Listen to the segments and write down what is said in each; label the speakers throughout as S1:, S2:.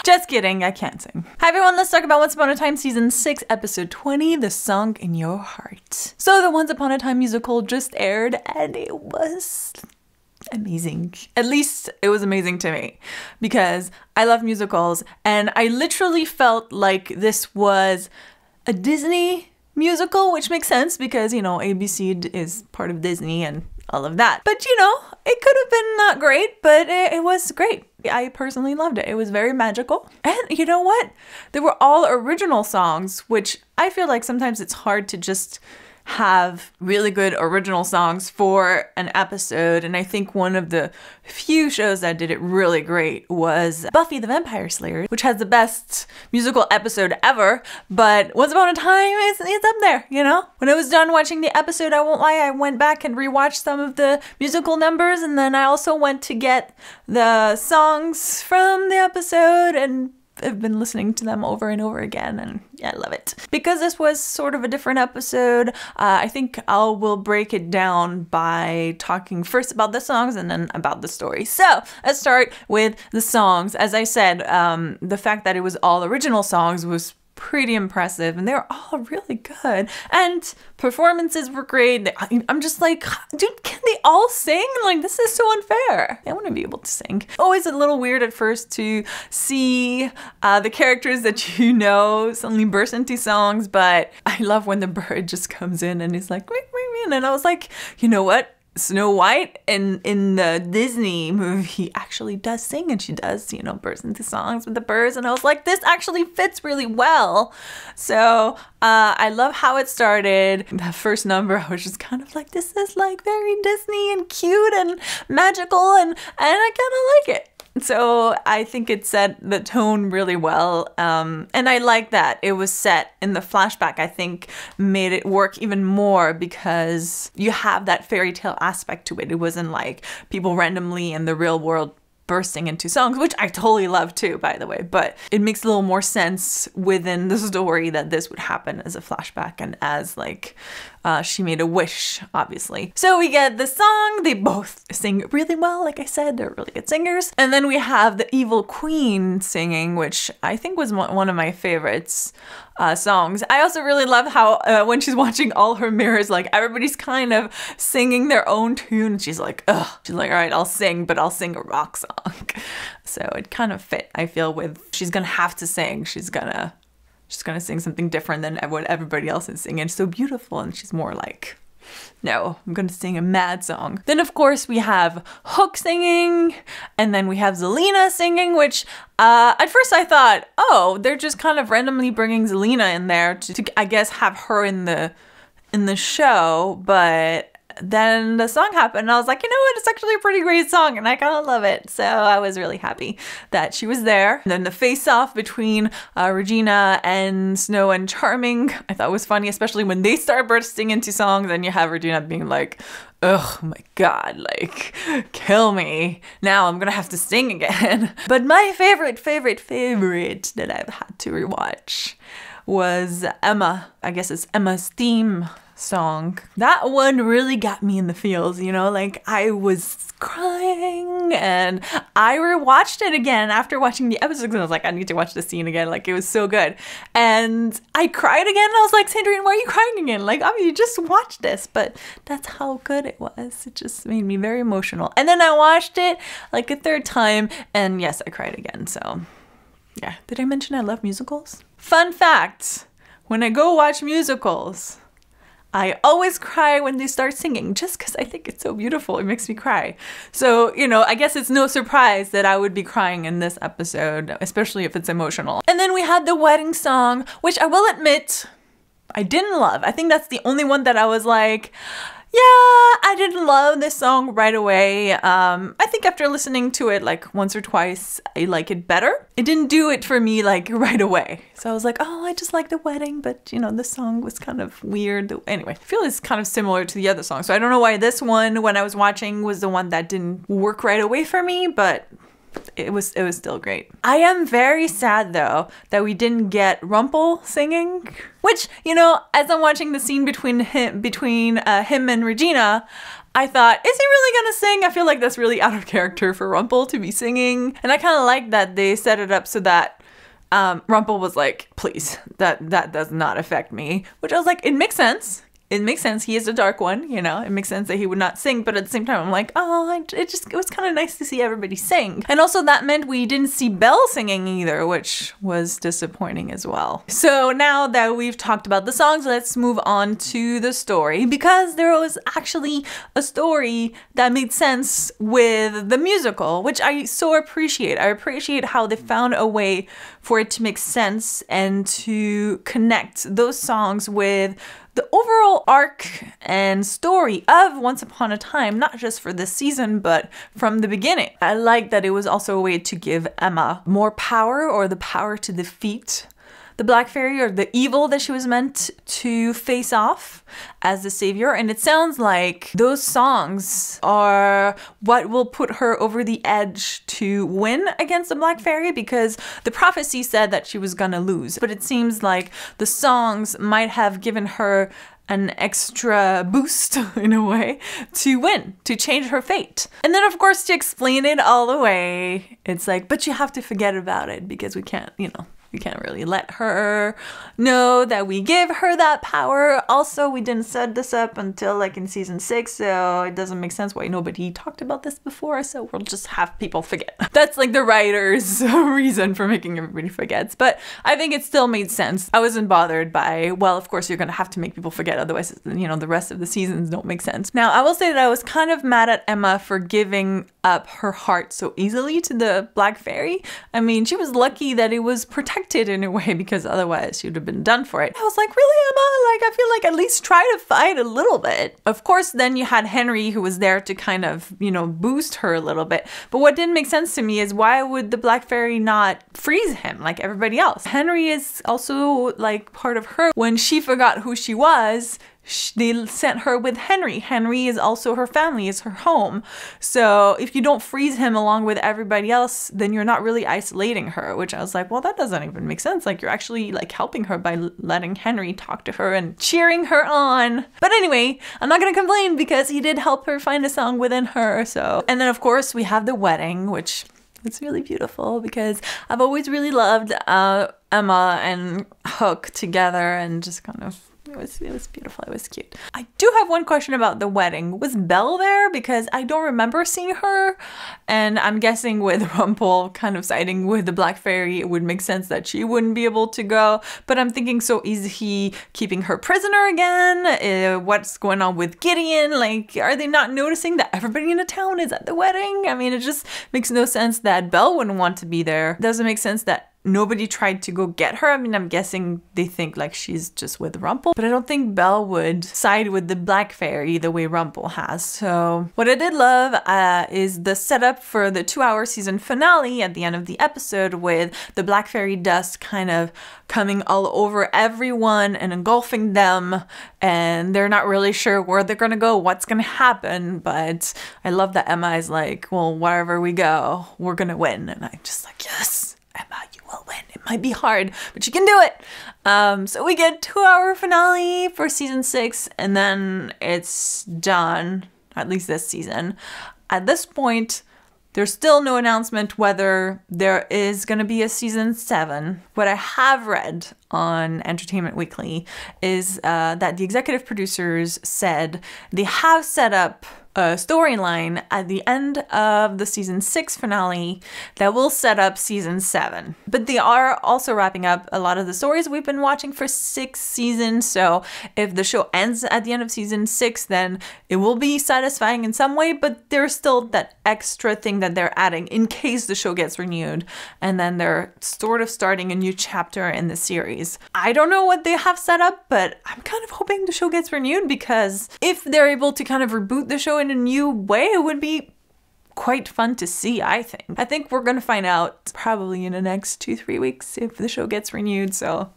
S1: Just kidding, I can't sing. Hi everyone, let's talk about Once Upon a Time Season 6, Episode 20, The Song in Your Heart. So the Once Upon a Time musical just aired and it was amazing. At least it was amazing to me because I love musicals and I literally felt like this was a Disney musical, which makes sense because, you know, ABC is part of Disney and all of that. But, you know, it could have been not great, but it was great. I personally loved it. It was very magical. And you know what? They were all original songs, which I feel like sometimes it's hard to just have really good original songs for an episode. And I think one of the few shows that did it really great was Buffy the Vampire Slayer, which has the best musical episode ever. But Once Upon a Time, it's up there, you know? When I was done watching the episode, I won't lie, I went back and rewatched some of the musical numbers. And then I also went to get the songs from the episode and I've been listening to them over and over again, and yeah, I love it. Because this was sort of a different episode, I think will break it down by talking first about the songs and then about the story. So let's start with the songs. As I said, the fact that it was all original songs was pretty impressive and they were all really good and performances were great. I'm just like, dude, can they all sing? Like, this is so unfair. I want to be able to sing. Always a little weird at first to see the characters that you know suddenly burst into songs, but I love when the bird just comes in and he's like, wait, and I was like, you know what? Snow White in the Disney movie actually does sing and she does, you know, burst into songs with the birds. And I was like, this actually fits really well. So I love how it started. That first number, I was just kind of like, this is like very Disney and cute and magical and I kind of like it. So I think it set the tone really well. And I like that it was set in the flashback. I think made it work even more because you have that fairy tale aspect to it. It wasn't like people randomly in the real world bursting into songs, which I totally love too, by the way, but it makes a little more sense within the story that this would happen as a flashback and as like she made a wish, obviously. So we get the song, they both sing really well, like I said, they're really good singers. And then we have the evil queen singing, which I think was one of my favorites songs. I also really love how when she's watching all her mirrors, like everybody's kind of singing their own tune and she's like, ugh, she's like, all right, I'll sing, but I'll sing a rock song. So it kind of fit, I feel, with she's gonna have to sing. She's gonna sing something different than what everybody else is singing. It's so beautiful and she's more like, no, I'm gonna sing a mad song. Then of course we have Hook singing and then we have Zelina singing, which at first I thought, oh, they're just kind of randomly bringing Zelina in there to I guess have her in the show, but then the song happened and I was like, you know what, it's actually a pretty great song and I kind of love it. So I was really happy that she was there. And then the face-off between Regina and Snow and Charming I thought was funny, especially when they start bursting into songs and you have Regina being like, oh my god, like, kill me. Now I'm gonna have to sing again. But my favorite that I've had to rewatch was Emma. I guess it's Emma's theme song. That one really got me in the feels, you know, like I was crying and I rewatched it again after watching the episode because I was like, I need to watch the scene again, like it was so good. And I cried again and I was like, Sandrine, why are you crying again? Like, I mean, you just watched this, but that's how good it was. It just made me very emotional. And then I watched it like a third time and yes, I cried again. So yeah, did I mention I love musicals? Fun fact, when I go watch musicals, I always cry when they start singing just because I think it's so beautiful. It makes me cry. So, you know, I guess it's no surprise that I would be crying in this episode, especially if it's emotional. And then we had the wedding song, which I will admit I didn't love. I think that's the only one that I was like, yeah, I didn't love this song right away. I think after listening to it like once or twice, I like it better. It didn't do it for me like right away. So I was like, oh, I just like the wedding, but you know, this song was kind of weird. Anyway, I feel it's kind of similar to the other song. So I don't know why this one, when I was watching, was the one that didn't work right away for me, but it was still great. I am very sad though that we didn't get Rumpel singing, which, you know, as I'm watching the scene between him and Regina, I thought, is he really gonna sing? I feel like that's really out of character for Rumple to be singing. And I kind of like that they set it up so that Rumple was like, please, that does not affect me. Which I was like, it makes sense. It makes sense. He is a dark one, you know. It makes sense that he would not sing, but at the same time, I'm like, oh, it was kind of nice to see everybody sing. And also that meant we didn't see Belle singing either, which was disappointing as well. So now that we've talked about the songs, let's move on to the story, because there was actually a story that made sense with the musical, which I so appreciate. I appreciate how they found a way for it to make sense and to connect those songs with the overall arc and story of Once Upon a Time, not just for this season, but from the beginning. I like that it was also a way to give Emma more power, or the power to defeat the Black Fairy, or the evil that she was meant to face off as the savior. And it sounds like those songs are what will put her over the edge to win against the Black Fairy, because the prophecy said that she was gonna lose. But it seems like the songs might have given her an extra boost in a way to win, to change her fate. And then of course to explain it all away, it's like, but you have to forget about it because we can't, you know, we can't really let her know that we give her that power. Also, we didn't set this up until like in season 6, so it doesn't make sense why nobody talked about this before, so we'll just have people forget. That's like the writer's reason for making everybody forget, but I think it still made sense. I wasn't bothered by, well, of course you're gonna have to make people forget, otherwise, you know, the rest of the seasons don't make sense. Now, I will say that I was kind of mad at Emma for giving up her heart so easily to the Black Fairy. I mean, she was lucky that it was protected in a way, because otherwise she would have been done for it. I was like, really, Emma? Like, I feel like at least try to fight a little bit. Of course, then you had Henry, who was there to kind of, you know, boost her a little bit. But what didn't make sense to me is, why would the Black Fairy not freeze him like everybody else? Henry is also like part of her. When she forgot who she was, they sent her with Henry. Henry is also her family, is her home. So if you don't freeze him along with everybody else, then you're not really isolating her, which I was like, well, that doesn't even make sense. Like, you're actually like helping her by letting Henry talk to her and cheering her on. But anyway, I'm not gonna complain because he did help her find a song within her. So, and then of course we have the wedding, which it's really beautiful because I've always really loved Emma and Hook together, and just kind of, it was beautiful. It was cute. I do have one question about the wedding. Was Belle there? Because I don't remember seeing her. And I'm guessing with Rumple kind of siding with the Black Fairy, it would make sense that she wouldn't be able to go. But I'm thinking, so is he keeping her prisoner again? What's going on with Gideon? Like, are they not noticing that everybody in the town is at the wedding? I mean, it just makes no sense that Belle wouldn't want to be there. It doesn't make sense that nobody tried to go get her. I mean, I'm guessing they think like she's just with Rumple, but I don't think Belle would side with the Black Fairy the way Rumple has. So what I did love is the setup for the 2-hour season finale at the end of the episode, with the Black Fairy dust kind of coming all over everyone and engulfing them, and they're not really sure where they're gonna go, what's gonna happen. But I love that Emma is like, well, wherever we go, we're gonna win. And I'm just like, yes, Emma, you will win. It might be hard, but you can do it. So we get 2-hour finale for season 6, and then it's done, at least this season. At this point, there's still no announcement whether there is going to be a season 7. What I have read on Entertainment Weekly is that the executive producers said they have set up a storyline at the end of the season 6 finale that will set up season 7. But they are also wrapping up a lot of the stories we've been watching for 6 seasons. So if the show ends at the end of season 6, then it will be satisfying in some way, but there's still that extra thing that they're adding in case the show gets renewed. And then they're sort of starting a new chapter in the series. I don't know what they have set up, but I'm kind of hoping the show gets renewed, because if they're able to kind of reboot the show in a new way, it would be quite fun to see, I think. I think we're gonna find out probably in the next 2-3 weeks if the show gets renewed, so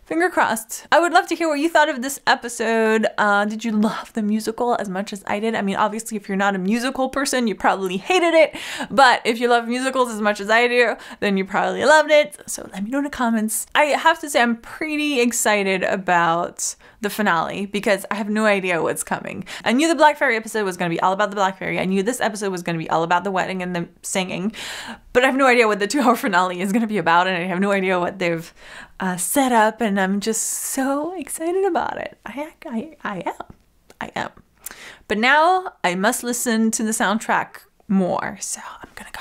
S1: finger crossed. I would love to hear what you thought of this episode. Did you love the musical as much as I did? I mean, obviously, if you're not a musical person, you probably hated it. But if you love musicals as much as I do, then you probably loved it. So let me know in the comments. I have to say I'm pretty excited about the finale because I have no idea what's coming. I knew the Black Fairy episode was going to be all about the Black Fairy. I knew this episode was going to be all about the wedding and the singing, but I have no idea what the 2-hour finale is going to be about, and I have no idea what they've set up, and I'm just so excited about it. I am. But now I must listen to the soundtrack more, so I'm gonna